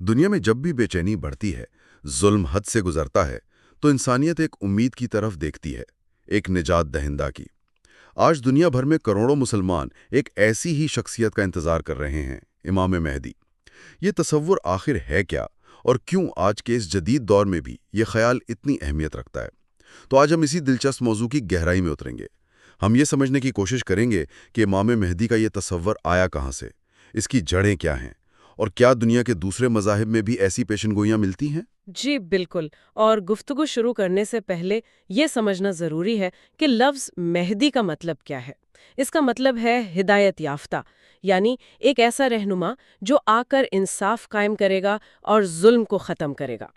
دنیا میں جب بھی بے چینی بڑھتی ہے، ظلم حد سے گزرتا ہے، تو انسانیت ایک امید کی طرف دیکھتی ہے، ایک نجات دہندہ کی۔ آج دنیا بھر میں کروڑوں مسلمان ایک ایسی ہی شخصیت کا انتظار کر رہے ہیں، امام مہدی۔ یہ تصور آخر ہے کیا، اور کیوں آج کے اس جدید دور میں بھی یہ خیال اتنی اہمیت رکھتا ہے؟ تو آج ہم اسی دلچسپ موضوع کی گہرائی میں اتریں گے۔ ہم یہ سمجھنے کی کوشش کریں گے کہ امام مہدی کا یہ تصور آیا کہاں سے، اس کی جڑیں کیا ہیں، اور کیا دنیا کے دوسرے مذاہب میں بھی ایسی پیشن گوئیاں ملتی ہیں؟ جی بالکل، اور گفتگو شروع کرنے سے پہلے یہ سمجھنا ضروری ہے کہ لفظ مہدی کا مطلب کیا ہے۔ اس کا مطلب ہے ہدایت یافتہ، یعنی ایک ایسا رہنما جو آ کر انصاف قائم کرے گا اور ظلم کو ختم کرے گا۔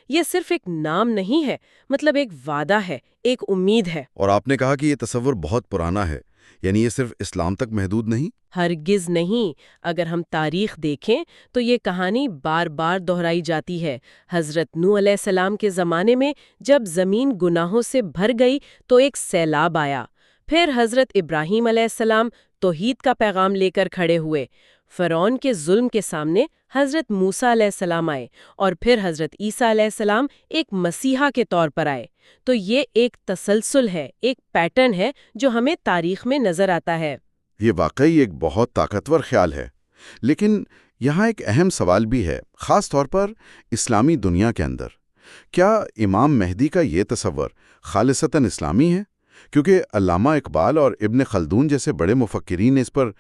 یہ صرف ایک نام نہیں ہے، مطلب ایک وعدہ ہے، ایک امید ہے۔ اور آپ نے کہا کہ یہ تصور بہت پرانا ہے، یعنی یہ صرف اسلام تک محدود نہیں؟ ہرگز نہیں۔ اگر ہم تاریخ دیکھیں تو یہ کہانی بار بار دہرائی جاتی ہے۔ حضرت نوح علیہ السلام کے زمانے میں جب زمین گناہوں سے بھر گئی تو ایک سیلاب آیا۔ پھر حضرت ابراہیم علیہ السلام توحید کا پیغام لے کر کھڑے ہوئے۔ فرعون کے ظلم کے سامنے حضرت موسیٰ علیہ السلام آئے، اور پھر حضرت عیسیٰ علیہ السلام ایک مسیحا کے طور پر آئے۔ تو یہ ایک تسلسل ہے، ایک پیٹرن ہے جو ہمیں تاریخ میں نظر آتا ہے۔ یہ واقعی ایک بہت طاقتور خیال ہے، لیکن یہاں ایک اہم سوال بھی ہے، خاص طور پر اسلامی دنیا کے اندر۔ کیا امام مہدی کا یہ تصور خالصتاً اسلامی ہے؟ کیونکہ علامہ اقبال اور ابن خلدون جیسے بڑے مفکرین نے اس پر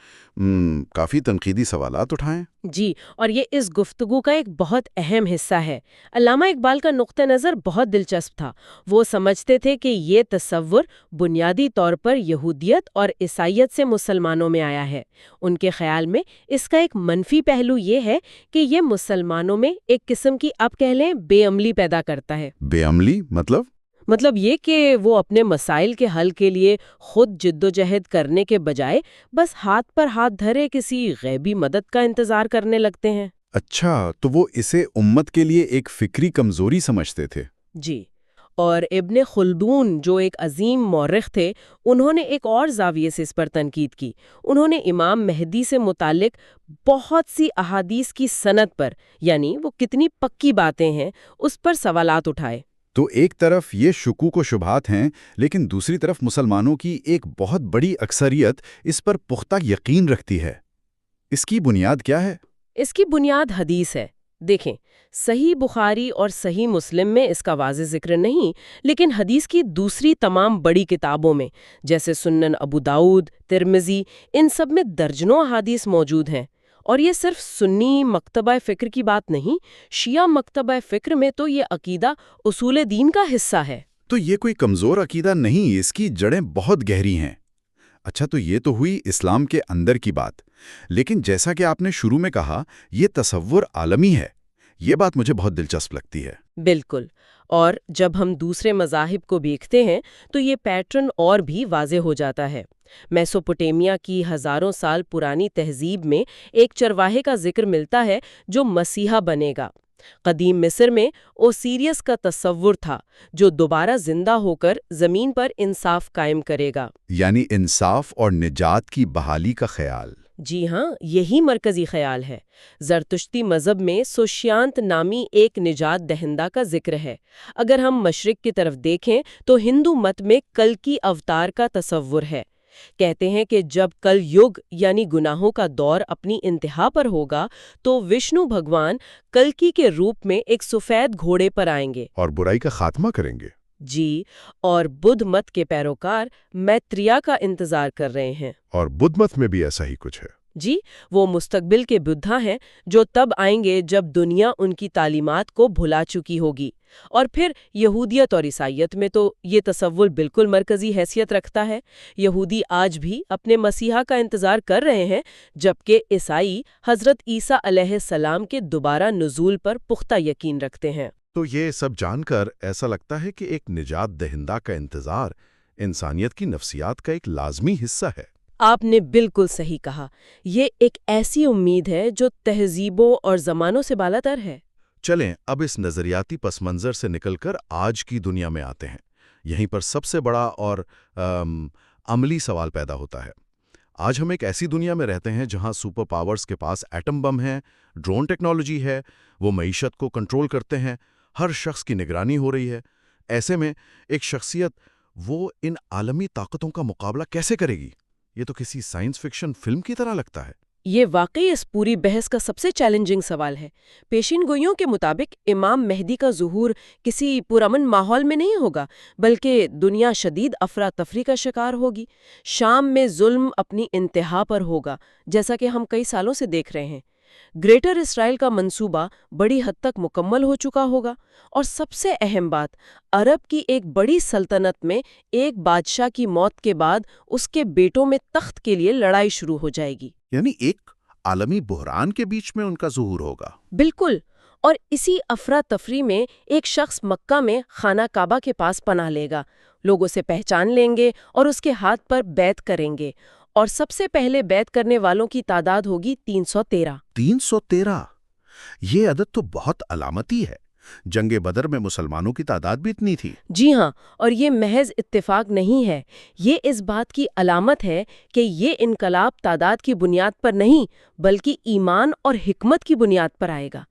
کافی تنقیدی سوالات اٹھائے۔ جی، اور یہ اس گفتگو کا ایک بہت اہم حصہ ہے۔ علامہ اقبال کا نقطہ نظر بہت دلچسپ تھا۔ وہ سمجھتے تھے کہ یہ تصور بنیادی طور پر یہودیت اور عیسائیت سے مسلمانوں میں آیا ہے۔ ان کے خیال میں اس کا ایک منفی پہلو یہ ہے کہ یہ مسلمانوں میں ایک قسم کی، آپ کہہ لیں، بے عملی پیدا کرتا ہے۔ بے عملی مطلب یہ کہ وہ اپنے مسائل کے حل کے لیے خود جدوجہد کرنے کے بجائے بس ہاتھ پر ہاتھ دھرے کسی غیبی مدد کا انتظار کرنے لگتے ہیں۔ اچھا، تو وہ اسے امت کے لیے ایک فکری کمزوری سمجھتے تھے۔ جی، اور ابن خلدون جو ایک عظیم مورخ تھے، انہوں نے ایک اور زاویے سے اس پر تنقید کی۔ انہوں نے امام مہدی سے متعلق بہت سی احادیث کی سند پر، یعنی وہ کتنی پکی باتیں ہیں، اس پر سوالات اٹھائے۔ تو ایک طرف یہ شکوک و شبہات ہیں، لیکن دوسری طرف مسلمانوں کی ایک بہت بڑی اکثریت اس پر پختہ یقین رکھتی ہے۔ اس کی بنیاد کیا ہے؟ اس کی بنیاد حدیث ہے۔ دیکھیں، صحیح بخاری اور صحیح مسلم میں اس کا واضح ذکر نہیں، لیکن حدیث کی دوسری تمام بڑی کتابوں میں، جیسے سنن ابو داؤد، ترمذی، ان سب میں درجنوں احادیث موجود ہیں۔ اور یہ صرف سنی مکتبہ فکر کی بات نہیں، شیعہ مکتبہ فکر میں تو یہ عقیدہ اصول دین کا حصہ ہے۔ تو یہ کوئی کمزور عقیدہ نہیں، اس کی جڑیں بہت گہری ہیں۔ اچھا، تو یہ تو ہوئی اسلام کے اندر کی بات، لیکن جیسا کہ آپ نے شروع میں کہا، یہ تصور عالمی ہے۔ یہ بات مجھے بہت دلچسپ لگتی ہے۔ بالکل، اور جب ہم دوسرے مذاہب کو دیکھتے ہیں تو یہ پیٹرن اور بھی واضح ہو جاتا ہے۔ میسوپوٹیمیا کی ہزاروں سال پرانی تہذیب میں ایک چرواہے کا ذکر ملتا ہے جو مسیحا بنے گا۔ قدیم مصر میں اوسیریس کا تصور تھا جو دوبارہ زندہ ہو کر زمین پر انصاف قائم کرے گا۔ یعنی انصاف اور نجات کی بحالی کا خیال۔ جی ہاں، یہی مرکزی خیال ہے۔ زرتشتی مذہب میں سوشیانت نامی ایک نجات دہندہ کا ذکر ہے۔ اگر ہم مشرق کی طرف دیکھیں تو ہندو مت میں کلکی اوتار کا تصور ہے۔ کہتے ہیں کہ جب کل یگ یعنی گناہوں کا دور اپنی انتہا پر ہوگا تو وشنو بھگوان کلکی کے روپ میں ایک سفید گھوڑے پر آئیں گے اور برائی کا خاتمہ کریں گے۔ جی، اور بدھ مت کے پیروکار میتریا کا انتظار کر رہے ہیں۔ اور بدھ مت میں بھی ایسا ہی کچھ ہے۔ جی، وہ مستقبل کے بدھا ہیں جو تب آئیں گے جب دنیا ان کی تعلیمات کو بھلا چکی ہوگی۔ اور پھر یہودیت اور عیسائیت میں تو یہ تصور بالکل مرکزی حیثیت رکھتا ہے۔ یہودی آج بھی اپنے مسیحا کا انتظار کر رہے ہیں، جبکہ عیسائی حضرت عیسیٰ علیہ السلام کے دوبارہ نزول پر پختہ یقین رکھتے ہیں۔ تو یہ سب جان کر ایسا لگتا ہے کہ ایک نجات دہندہ کا انتظار انسانیت کی نفسیات کا ایک لازمی حصہ ہے۔ آپ نے بالکل صحیح کہا۔ یہ ایک ایسی امید ہے جو تہذیبوں اور زمانوں سے بالاتر ہے۔ چلیں اب اس نظریاتی پس منظر سے نکل کر آج کی دنیا میں آتے ہیں۔ یہیں پر سب سے بڑا اور عملی سوال پیدا ہوتا ہے۔ آج ہم ایک ایسی دنیا میں رہتے ہیں جہاں سپر پاورز کے پاس ایٹم بم ہے، ڈرون ٹیکنالوجی ہے، وہ معیشت کو کنٹرول کرتے ہیں، ہر شخص کی نگرانی ہو رہی ہے۔ ایسے میں ایک شخصیت وہ ان عالمی طاقتوں کا مقابلہ کیسے کرے گی؟ یہ تو کسی سائنس فکشن فلم کی طرح لگتا ہے۔ یہ واقعی اس پوری بحث کا سب سے چیلنجنگ سوال ہے۔ پیشین گوئیوں کے مطابق امام مہدی کا ظہور کسی پرامن ماحول میں نہیں ہوگا، بلکہ دنیا شدید افراتفری کا شکار ہوگی۔ شام میں ظلم اپنی انتہا پر ہوگا، جیسا کہ ہم کئی سالوں سے دیکھ رہے ہیں۔ گریٹر اسرائیل کا منصوبہ بڑی حد تک مکمل ہو چکا ہوگا، اور سب سے اہم بات، عرب کی ایک بڑی سلطنت میں ایک بادشاہ کی موت کے بعد اس کے بیٹوں میں تخت کے لیے لڑائی شروع ہو جائے گی۔ یعنی ایک عالمی بحران کے بیچ میں ان کا ظہور ہوگا۔ بالکل، اور اسی افراتفری میں ایک شخص مکہ میں خانہ کعبہ کے پاس پناہ لے گا، لوگ اسے پہچان لیں گے اور اس کے ہاتھ پر بیعت کریں گے، اور سب سے پہلے بیعت کرنے والوں کی تعداد ہوگی 313۔ 313! یہ عدد تو بہت علامتی ہے۔ جنگ بدر میں مسلمانوں کی تعداد بھی اتنی تھی۔ جی ہاں، اور یہ محض اتفاق نہیں ہے، یہ اس بات کی علامت ہے کہ یہ انقلاب تعداد کی بنیاد پر نہیں، بلکہ ایمان اور حکمت کی بنیاد پر آئے گا۔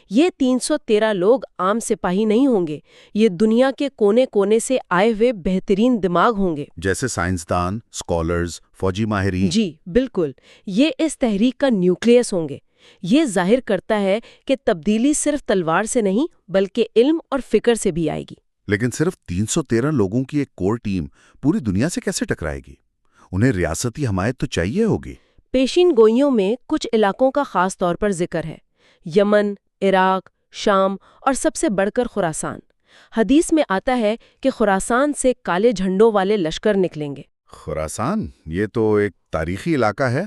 یہ 313 لوگ عام سپاہی نہیں ہوں گے، یہ دنیا کے کونے کونے سے آئے ہوئے بہترین دماغ ہوں گے۔ جیسے سائنسدان، اسکالرز، فوجی ماہرین۔ جی بالکل، یہ اس تحریک کا نیوکلیس ہوں گے۔ یہ ظاہر کرتا ہے کہ تبدیلی صرف تلوار سے نہیں بلکہ علم اور فکر سے بھی آئے گی۔ لیکن صرف 313 لوگوں کی ایک کور ٹیم پوری دنیا سے کیسے ٹکرائے گی؟ انہیں ریاستی حمایت تو چاہیے ہوگی۔ پیشین گوئیوں میں کچھ علاقوں کا خاص طور پر ذکر ہے: یمن، عراق، شام اور سب سے بڑھ کر خراسان۔ حدیث میں آتا ہے کہ خراسان سے کالے جھنڈوں والے لشکر نکلیں گے۔ خراسان، یہ تو ایک تاریخی علاقہ ہے۔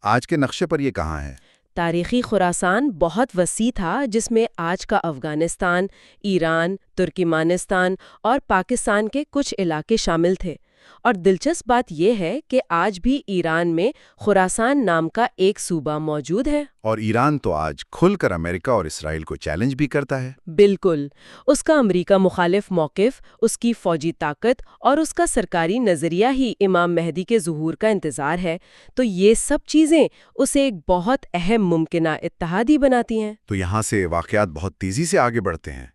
آج کے نقشے پر یہ کہاں ہے؟ تاریخی خراسان بہت وسیع تھا، جس میں آج کا افغانستان، ایران، ترکمانستان اور پاکستان کے کچھ علاقے شامل تھے۔ اور دلچسپ بات یہ ہے کہ آج بھی ایران میں خراسان نام کا ایک صوبہ موجود ہے۔ اور ایران تو آج کھل کر امریکہ اور اسرائیل کو چیلنج بھی کرتا ہے۔ بالکل، اس کا امریکہ مخالف موقف، اس کی فوجی طاقت اور اس کا سرکاری نظریہ ہی امام مہدی کے ظہور کا انتظار ہے۔ تو یہ سب چیزیں اسے ایک بہت اہم ممکنہ اتحادی بناتی ہیں۔ تو یہاں سے واقعات بہت تیزی سے آگے بڑھتے ہیں۔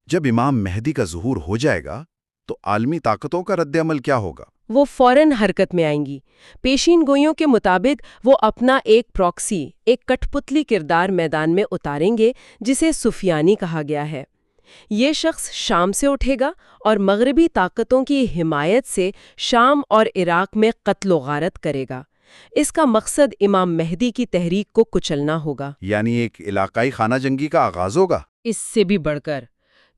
جب امام مہدی کا ظہور ہو جائے گا تو عالمی طاقتوں کا رد عمل کیا ہوگا؟ وہ فوراً حرکت میں آئیں گی۔ پیشین گوئیوں کے مطابق وہ اپنا ایک پراکسی، ایک کٹ پتلی کردار میدان میں اتاریں گے، جسے سفیانی کہا گیا ہے۔ یہ شخص شام سے اٹھے گا اور مغربی طاقتوں کی حمایت سے شام اور عراق میں قتل و غارت کرے گا۔ اس کا مقصد امام مہدی کی تحریک کو کچلنا ہوگا۔ یعنی ایک علاقائی خانہ جنگی کا آغاز ہوگا۔ اس سے بھی بڑھ کر،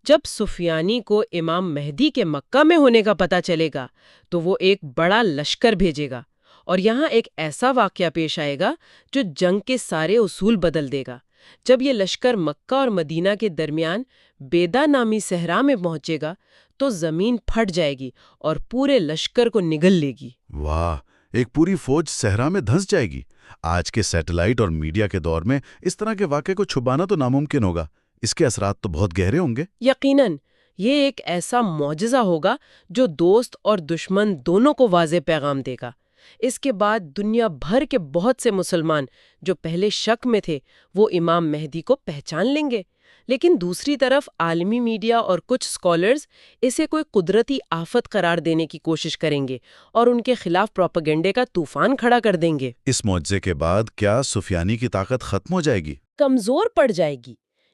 جب سفیانی کو امام مہدی کے مکہ میں ہونے کا پتہ چلے گا تو وہ ایک بڑا لشکر بھیجے گا، اور یہاں ایک ایسا واقعہ پیش آئے گا جو جنگ کے سارے اصول بدل دے گا۔ جب یہ لشکر مکہ اور مدینہ کے درمیان بیدا نامی صحرا میں پہنچے گا تو زمین پھٹ جائے گی اور پورے لشکر کو نگل لے گی۔ واہ، ایک پوری فوج صحرا میں دھنس جائے گی۔ آج کے سیٹلائٹ اور میڈیا کے دور میں اس طرح کے واقعے کو چھپانا تو ناممکن ہوگا۔ اس کے اثرات تو بہت گہرے ہوں گے۔ یقیناً، یہ ایک ایسا معجزہ ہوگا جو دوست اور دشمن دونوں کو واضح پیغام دے گا۔ اس کے بعد دنیا بھر کے بہت سے مسلمان جو پہلے شک میں تھے وہ امام مہدی کو پہچان لیں گے، لیکن دوسری طرف عالمی میڈیا اور کچھ اسکالرز اسے کوئی قدرتی آفت قرار دینے کی کوشش کریں گے اور ان کے خلاف پروپیگنڈے کا طوفان کھڑا کر دیں گے۔ اس معجزے کے بعد کیا سفیانی کی طاقت ختم ہو جائے گی؟ کمزور پڑ جائے گی۔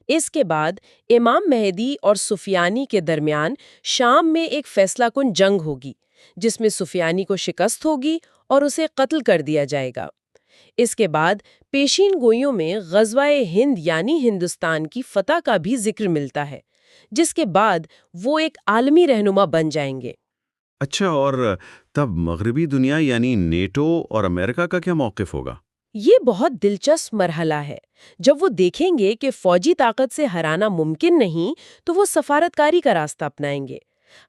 اس کے بعد امام مہدی اور سفیانی کے درمیان شام میں ایک فیصلہ کن جنگ ہوگی، جس میں سفیانی کو شکست ہوگی اور اسے قتل کر دیا جائے گا۔ اس کے بعد پیشین گوئیوں میں غزوہ ہند یعنی ہندوستان کی فتح کا بھی ذکر ملتا ہے، جس کے بعد وہ ایک عالمی رہنما بن جائیں گے۔ اچھا، اور تب مغربی دنیا یعنی نیٹو اور امریکہ کا کیا موقف ہوگا؟ یہ بہت دلچسپ مرحلہ ہے۔ جب وہ دیکھیں گے کہ فوجی طاقت سے ہرانا ممکن نہیں تو وہ سفارتکاری کا راستہ اپنائیں گے۔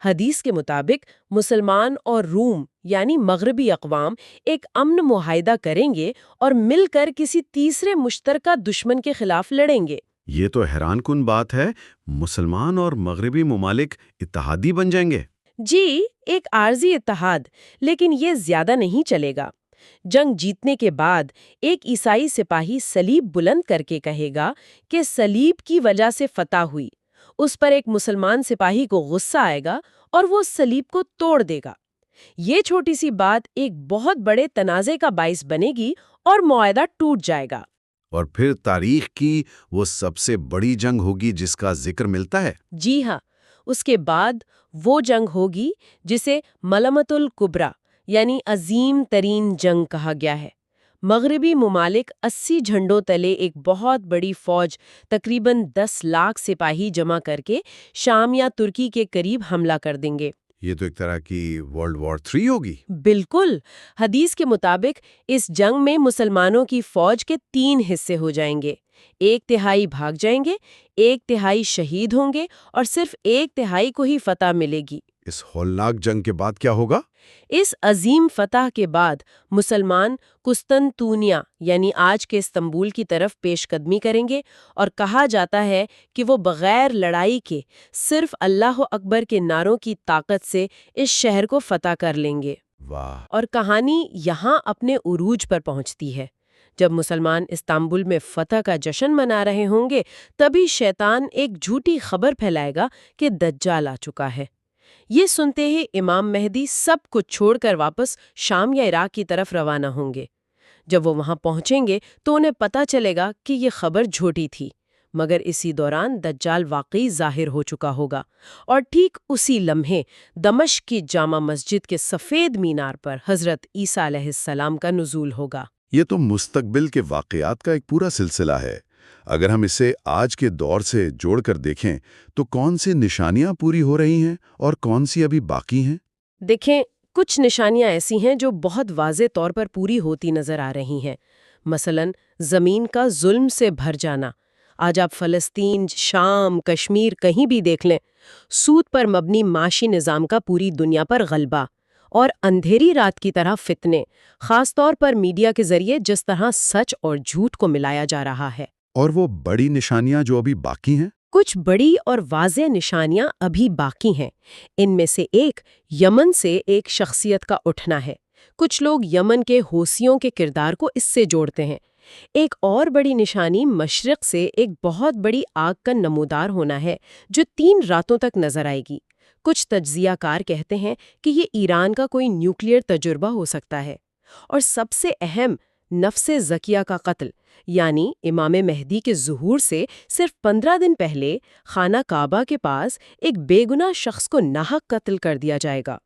حدیث کے مطابق مسلمان اور روم یعنی مغربی اقوام ایک امن معاہدہ کریں گے اور مل کر کسی تیسرے مشترکہ دشمن کے خلاف لڑیں گے۔ یہ تو حیران کن بات ہے، مسلمان اور مغربی ممالک اتحادی بن جائیں گے۔ جی، ایک عارضی اتحاد، لیکن یہ زیادہ نہیں چلے گا۔ جنگ جیتنے کے بعد ایک عیسائی سپاہی صلیب بلند کر کے کہے گا کہ صلیب کی وجہ سے فتح ہوئی۔ اس پر ایک مسلمان سپاہی کو غصہ آئے گا اور وہ صلیب کو توڑ دے گا۔ یہ چھوٹی سی بات ایک بہت بڑے تنازع کا باعث بنے گی اور معاہدہ ٹوٹ جائے گا۔ اور پھر تاریخ کی وہ سب سے بڑی جنگ ہوگی جس کا ذکر ملتا ہے۔ جی ہاں، اس کے بعد وہ جنگ ہوگی جسے ملمت الکبریٰ یعنی عظیم ترین جنگ کہا گیا ہے۔ مغربی ممالک 80 جھنڈوں تلے ایک بہت بڑی فوج تقریباً 10 لاکھ سپاہی جمع کر کے شام یا ترکی کے قریب حملہ کر دیں گے۔ یہ تو ایک طرح کی ورلڈ وار 3 ہوگی۔ بالکل، حدیث کے مطابق اس جنگ میں مسلمانوں کی فوج کے 3 حصے ہو جائیں گے۔ 1/3 بھاگ جائیں گے، 1/3 شہید ہوں گے اور صرف 1/3 کو ہی فتح ملے گی۔ اس ہولناک جنگ کے بعد کیا ہوگا؟ اس عظیم فتح کے بعد مسلمان قسطنطنیہ یعنی آج کے استنبول کی طرف پیش قدمی کریں گے، اور کہا جاتا ہے کہ وہ بغیر لڑائی کے صرف اللہ اکبر کے نعروں کی طاقت سے اس شہر کو فتح کر لیں گے۔ واہ! اور کہانی یہاں اپنے عروج پر پہنچتی ہے۔ جب مسلمان استنبول میں فتح کا جشن منا رہے ہوں گے، تبھی شیطان ایک جھوٹی خبر پھیلائے گا کہ دجال آ چکا ہے۔ یہ سنتے ہی امام مہدی سب کچھ چھوڑ کر واپس شام یا عراق کی طرف روانہ ہوں گے۔ جب وہ وہاں پہنچیں گے تو انہیں پتہ چلے گا کہ یہ خبر جھوٹی تھی، مگر اسی دوران دجال واقعی ظاہر ہو چکا ہوگا، اور ٹھیک اسی لمحے دمشق کی جامع مسجد کے سفید مینار پر حضرت عیسیٰ علیہ السلام کا نزول ہوگا۔ یہ تو مستقبل کے واقعات کا ایک پورا سلسلہ ہے۔ اگر ہم اسے آج کے دور سے جوڑ کر دیکھیں تو کون سی نشانیاں پوری ہو رہی ہیں اور کون سی ابھی باقی ہیں؟ دیکھیں، کچھ نشانیاں ایسی ہیں جو بہت واضح طور پر پوری ہوتی نظر آ رہی ہیں۔ مثلاً زمین کا ظلم سے بھر جانا۔ آج آپ فلسطین، شام، کشمیر کہیں بھی دیکھ لیں، سود پر مبنی معاشی نظام کا پوری دنیا پر غلبہ، اور اندھیری رات کی طرح فتنے، خاص طور پر میڈیا کے ذریعے جس طرح سچ اور جھوٹ کو ملایا جا رہا ہے۔ اور وہ بڑی نشانیاں جو ابھی باقی ہیں؟ کچھ بڑی اور واضح نشانیاں ابھی باقی ہیں۔ ان میں سے ایک یمن سے ایک شخصیت کا اٹھنا ہے۔ کچھ لوگ یمن کے حوثیوں کے کردار کو اس سے جوڑتے ہیں۔ ایک اور بڑی نشانی مشرق سے ایک بہت بڑی آگ کا نمودار ہونا ہے جو 3 راتوں تک نظر آئے گی۔ کچھ تجزیہ کار کہتے ہیں کہ یہ ایران کا کوئی نیوکلیئر تجربہ ہو سکتا ہے۔ اور سب سے اہم، نفس زکیہ کا قتل، یعنی امام مہدی کے ظہور سے صرف 15 دن پہلے خانہ کعبہ کے پاس ایک بے گناہ شخص کو ناحق قتل کر دیا جائے گا۔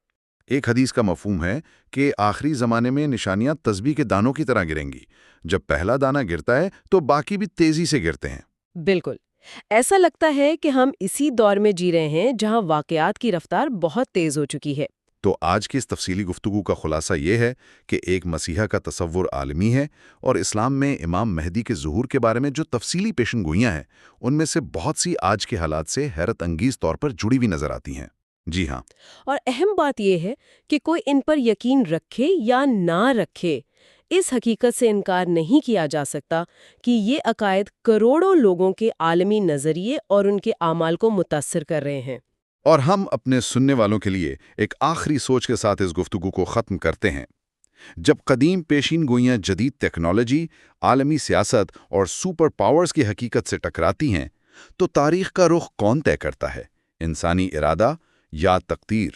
ایک حدیث کا مفہوم ہے کہ آخری زمانے میں نشانیاں تسبیح کے دانوں کی طرح گریں گی۔ جب پہلا دانہ گرتا ہے تو باقی بھی تیزی سے گرتے ہیں۔ بالکل، ایسا لگتا ہے کہ ہم اسی دور میں جی رہے ہیں جہاں واقعات کی رفتار بہت تیز ہو چکی ہے۔ تو آج کی اس تفصیلی گفتگو کا خلاصہ یہ ہے کہ ایک مسیحا کا تصور عالمی ہے، اور اسلام میں امام مہدی کے ظہور کے بارے میں جو تفصیلی پیشن گوئیاں ہیں ان میں سے بہت سی آج کے حالات سے حیرت انگیز طور پر جڑی ہوئی نظر آتی ہیں۔ جی ہاں، اور اہم بات یہ ہے کہ کوئی ان پر یقین رکھے یا نہ رکھے، اس حقیقت سے انکار نہیں کیا جا سکتا کہ یہ عقائد کروڑوں لوگوں کے عالمی نظریے اور ان کے اعمال کو متاثر کر رہے ہیں۔ اور ہم اپنے سننے والوں کے لیے ایک آخری سوچ کے ساتھ اس گفتگو کو ختم کرتے ہیں۔ جب قدیم پیشین گوئیاں جدید ٹیکنالوجی، عالمی سیاست اور سپر پاورز کی حقیقت سے ٹکراتی ہیں تو تاریخ کا رخ کون طے کرتا ہے؟ انسانی ارادہ یا تقدیر؟